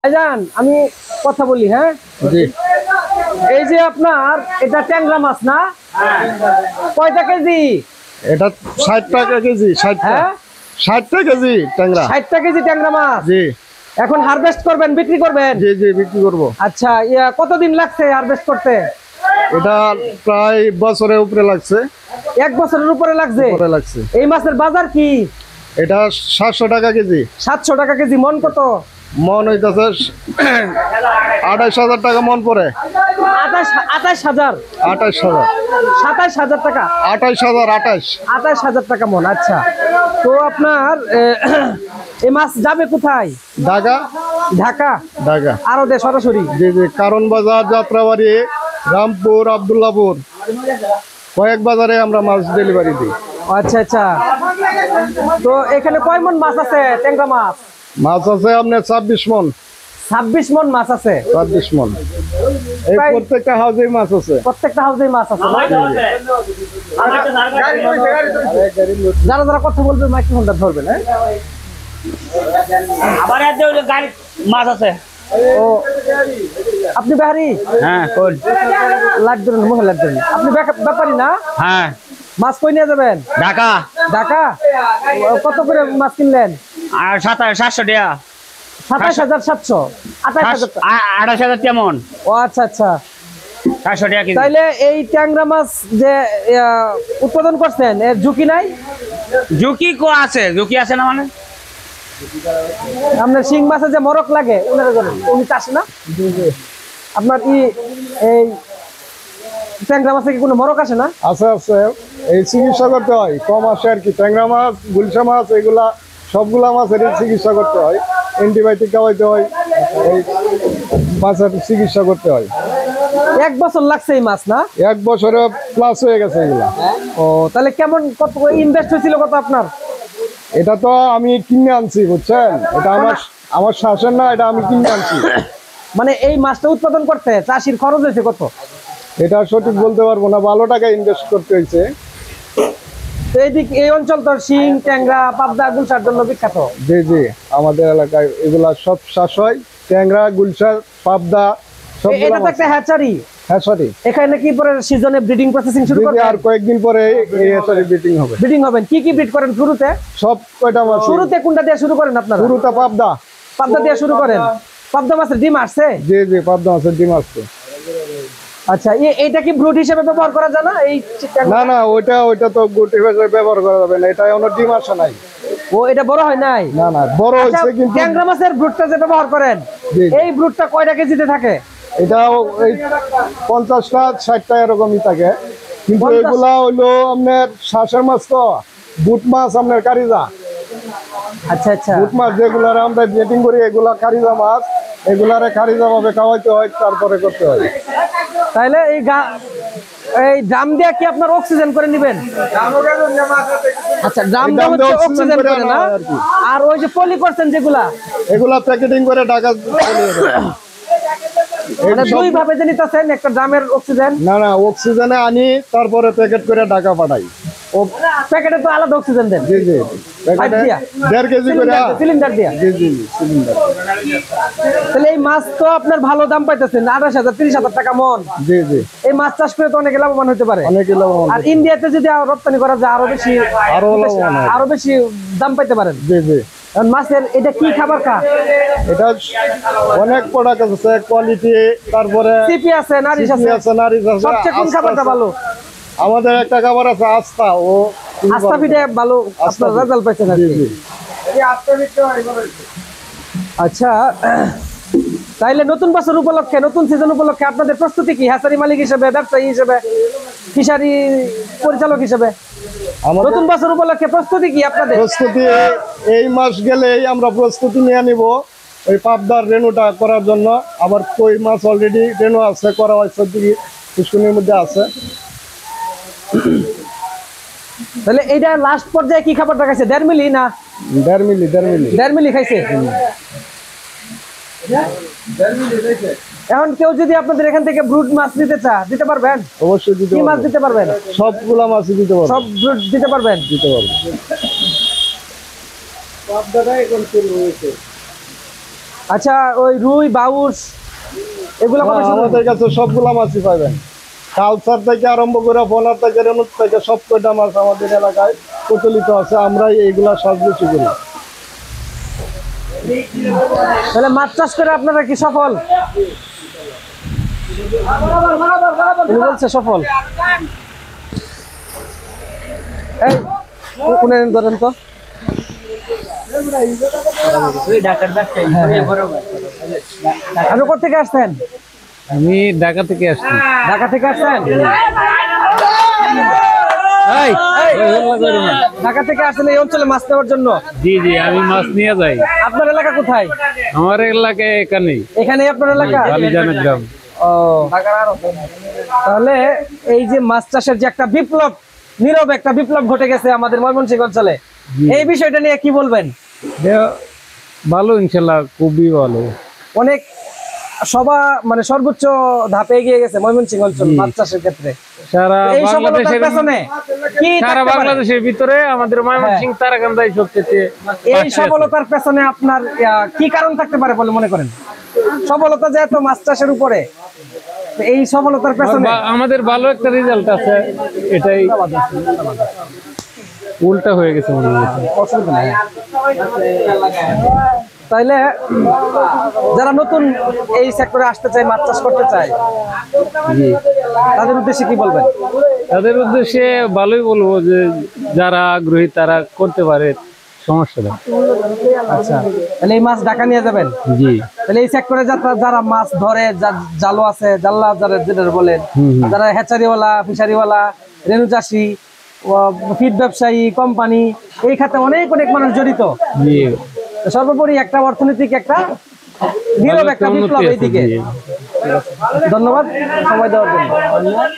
ভাইজান আমি কথা বলি, হ্যাঁ জি। এই যে আপনার এটা ট্যাংরা মাছ না? কয়টা কেজি? এটা 60 টাকা কেজি। 60 টাকা। হ্যাঁ 60 টাকা কেজি ট্যাংরা। 60 কেজি ট্যাংরা মাছ। জি এখন হারভেস্ট করবেন, বিক্রি করবেন? জি জি বিক্রি করব। আচ্ছা, কতদিন লাগছে হারভেস্ট করতে? এটা প্রায় বছরের উপরে লাগছে। 1 বছরের উপরে লাগছে। এই মাছের বাজার কি? এটা 700 টাকা কেজি। 700 টাকা কেজি। মন কত? মন হইতাছে 28,000 টাকা মন পড়ে। 28,000 27,000 টাকা। 28,000 টাকা মন। আচ্ছা, তো আপনার এই মাছ যাবে কোথায়? ঢাকা। ঢাকা ঢাকা আরো দে সরাসরি? জি জি, কারণ বাজার, যাত্রাবাড়ি, রামপুর, আব্দুল্লাহপুর কয়েক বাজারে আমরা মাছ ডেলিভারি দিই। আচ্ছা আচ্ছা, তো এখানে কয় মন মাছ আছে? ট্যাংরা মাছ মাছ আছে আপনার 26 মন। 26 মন মাছ আছে। 26 মন। এই প্রত্যেকটা হাউজে মাছ আছে। প্রত্যেকটা হাউসে মাছ আছে না? যারা যারা কথা বলবে মাইক্রোফোনটা ধরবেন। হ্যাঁ, আবার গাড়ি মাছ আছে। ও আপনি ব্যাপারী? হ্যাঁ কোন লাগ ধরুন, মুখে লাগ ধরুন। আপনি ব্যাপারী না? হ্যাঁ মাছ কই নিয়ে যাবেন? ঢাকা। ঢাকা কত করে মাছ কিনলেন? আর 700 টাকা। 27,700। 28,000 কেমন? ও আচ্ছা আচ্ছা, 400 টাকা কেজি। তাইলে এই ট্যাংরা মাছ যে উৎপাদন করছেন এর ঝুঁকি নাই? ঝুঁকি আছে, ঝুঁকি আছে না মানে? আপনার শিং মাছে যে মরক লাগে উনি চাষে না? আপনার এই ট্যাংরা মাছে কি কোনো মরক আসে না? আছে আছে, এই চিকিৎসা করতে হয়, কম আসে আর কি। ট্যাংরা মাছ, গুলশা মাছ, এগুলা সবগুলা মাছের চিকিৎসা করতে হয়, অ্যান্টিবায়োটিক খাওয়াইতে হয়, এই মাছের চিকিৎসা করতে হয়। 1 বছর লাগছে এই মাছ না? 1 বছরে প্লাস হয়ে গেছে এগুলা। ও তাহলে কেমন, কত ইনভেস্ট হয়েছিল কত আপনার? এটা তো আমি কিনে আনছি, বুঝছেন? এটা আমার শাসন না, এটা আমি কিনে আনছি। মানে এই মাছটা উৎপাদন করতে চাষির খরচ হয়েছে কত? এটা সঠিক বলতে পারবো না, ভালো টাকা ইনভেস্ট করতে হয়েছে। তো এই অঞ্চল তো শিং, ট্যাংরা, পাবদা, গুলশার জন্য বিখ্যাত। জি জি, আমাদের এলাকায় এগুলা সব চাষ হয়। ট্যাংরা, গুলশা, পাবদা এটা তো একটা হ্যাচারি। হ্যাঁ সরি, এখানে কি পরে সিজনে ব্রিডিং প্রসেসিং শুরু করবেন? আর কয়েকদিন পরে এই হ্যাচারি ব্রিডিং হবে। ব্রিডিং হবেন? কি কি ব্রিড করেন শুরুতে? সব কয়টা মাছ শুরুতে কোনটা দিয়ে শুরু করেন আপনারা? শুরুটা পাবদা। পাবদা দিয়ে শুরু করেন? পাবদা মাছের ডিম আসছে? জি জি, পাবদা মাছের ডিম আসছে। আচ্ছা, এইটা কি ব্রুড হিসেবে ব্যবহার করা যায় না? এই না না, ওইটা তো গুটি হিসেবে ব্যবহার করা যাবে না, এটা এখনো ডিম আসে নাই। ও এটা বড় হয় নাই? না না, বড় আচ্ছা, হয়েছে কিন্তু। ট্যাংরা মাছের ব্রুডটা যে ব্যবহার করেন, জি। এই ব্রুডটা কয়টা কেজিতে থাকে? এটাও এই 50টা 60টা এরকমই থাকে, কিন্তু 50? এগুলা হইলো আপনার শ্বাসের মাছ, তো বুট মাছ আপনার কারিজা। আচ্ছা আচ্ছা, বুট মাছ যেগুলার আমরা ব্রিডিং করি, এগুলা কারিজা মাছ, এগুলারে কারিজা ভাবে খাওয়াইতে হয়, তারপরে করতে হয়। তাহলে এই ড্রাম দিয়ে কি আপনার অক্সিজেন করে নেবেন? আচ্ছা, ড্রাম দিয়ে হচ্ছে অক্সিজেন করে না? আর ওই যে পলি করছেন যেগুলা, এগুলা প্যাকেটিং করে ঢাকা চলে যাবে। মানে দুই ভাবে যে নিতেছেন, একটা ড্রামের অক্সিজেন? না না, অক্সিজেনে আনি, তারপরে প্যাকেট করে ঢাকা পাঠাই। ও প্যাকেটে তো আলাদা অক্সিজেন দেন? জি জি, প্যাকেটে 1.5 কেজি করে। সিলিন্ডার দিয়া? জি জি, সিলিন্ডার। তাহলে এই মাছ তো আপনার ভালো দাম পাইতেছেন, 28,000 30,000 টাকা মন। জি জি, এই মাছ চাষ করে তো অনেক লাভবান হতে পারে। অনেক লাভবান। আর ইন্ডিয়াতে যদি রপ্তানি করা যায় আরো বেশি দাম পাইতে পারেন। জি জি। মাছের এটা কি খাবার এটা অনেক প্রোডাক্ট আছে, কোয়ালিটি, তারপরে সিপি আছে, নারিশ আছে। সবচেয়ে কোন খাবারটা ভালো? আমাদের একটা খাবার আছে আস্থা, ও আস্থা ফিডে ভালো আপনার রেজাল্ট পাইছেন আর কি। আচ্ছা, তাইলে নতুন বছর উপলক্ষে, নতুন সিজন উপলক্ষে আপনাদের প্রস্তুতি কি? হ্যাচারি মালিক হিসেবে, ব্যবসায়ী হিসেবে, ফিশারি পরিচালক হিসেবে নতুন বছর উপলক্ষে প্রস্তুতি কি আপনাদের? প্রস্তুতি এই মাস গেলেই আমরা প্রস্তুতি নিয়ে নিব ওই পাবদার রেনুটা করার জন্য। আবার কই মাছ অলরেডি রেনু আছে, করা হয়েছে, পুষ্কুনির মধ্যে আছে। তাহলে এইটা লাস্ট পর্যায়ে কি খাবারটা খাইছে? 1.5 মিলি না 1.5 মিলি? 1.5 মিলি খাইছে। এখন কেউ যদি আপনাদের এখান থেকে ব্রুড মাছ দিতে পারবেন? অবশ্যই দিতে কি মাছ দিতে পারবেন? সবগুলা মাছই দিতে পারবো। সব ব্রুড দিতে পারবেন? দিতে পারবো। আচ্ছা, ওই রুই বাউস এগুলো কত শুরু? আমাদের কাছে সবগুলা মাছই পাবেন, কালচার থেকে আরম্ভ করে বোনার থেকে রেনুর থেকে সব কয়টা মাছ আমাদের এলাকায় প্রচলিত আছে, আমরাই এইগুলা সব বেশি করি। তাহলে মাছ চাষ করে আপনারা কি সফল? উনি বলছে সফল। এই কোনে ধরেন তো। আপনি কোথা থেকে আসছেন? আমি ঢাকা থেকে আসছি। ঢাকা থেকে আসছেন? এই, ঢাকা থেকে আসছেন এই অঞ্চলে মাছ নেওয়ার জন্য? জি জি, আমি মাছ নিয়ে যাই। আপনার এলাকা কোথায়? আমার এলাকায় এখানেই, এখানেই আপনার এলাকা? বালিজানের গ্রাম। ও, তাহলে এই যে মাছ চাষের যে একটা বিপ্লব, নীরব একটা বিপ্লব ঘটে গেছে আমাদের ময়মনসিংহ অঞ্চলে, এই বিষয়টা নিয়ে কি বলবেন? ভালো, ইনশাল্লাহ খুবই ভালো। অনেক মানে সর্বোচ্চ ধাপে এগিয়ে গেছে ময়মনসিংহ অঞ্চল মাছ চাষের ক্ষেত্রে। সারা এই সফলতার পেছনে কি সারা থাকতে পারে? বাংলাদেশের ভিতরে আমাদের ময়মনসিংহ তারাকান্দায় সবচেয়ে এই সফলতার পেছনে আপনার কি কারণ থাকতে পারে বলে মনে করেন? সফলতা যেহেতু মাছ চাষের উপরে, তো এই সফলতার পেছনে আমাদের ভালো একটা রেজাল্ট আছে, এটাই উল্টা হয়ে গেছে মনে হচ্ছে। অসুবিধা নেই। তাইলে যারা নতুন এই সেক্টরে আসতে চায়, মাছ চাষ করতে চায়, তাদের উদ্দেশ্যে কি বলবেন? তাদের উদ্দেশ্যে ভালোই বলবো যে যারা আগ্রহী তারা করতে পারে, সমস্যা নেই। আচ্ছা, তাহলে এই মাছ ঢাকা নিয়ে যাবেন? জি। তাহলে এই সেক্টরে যারা মাছ ধরে, জালো আছে, জাল্লা যারা যেটা বলেন, যারা হ্যাচারিওয়ালা, ফিশারিওয়ালা, রেণু চাষি, ফিড ব্যবসায়ী, কোম্পানি, এই খাতে অনেক মানুষ জড়িত। জি, সর্বোপরি একটা অর্থনৈতিক একটা নীরব একটা বিপ্লব এইদিকে। ধন্যবাদ সময় দেওয়ার জন্য।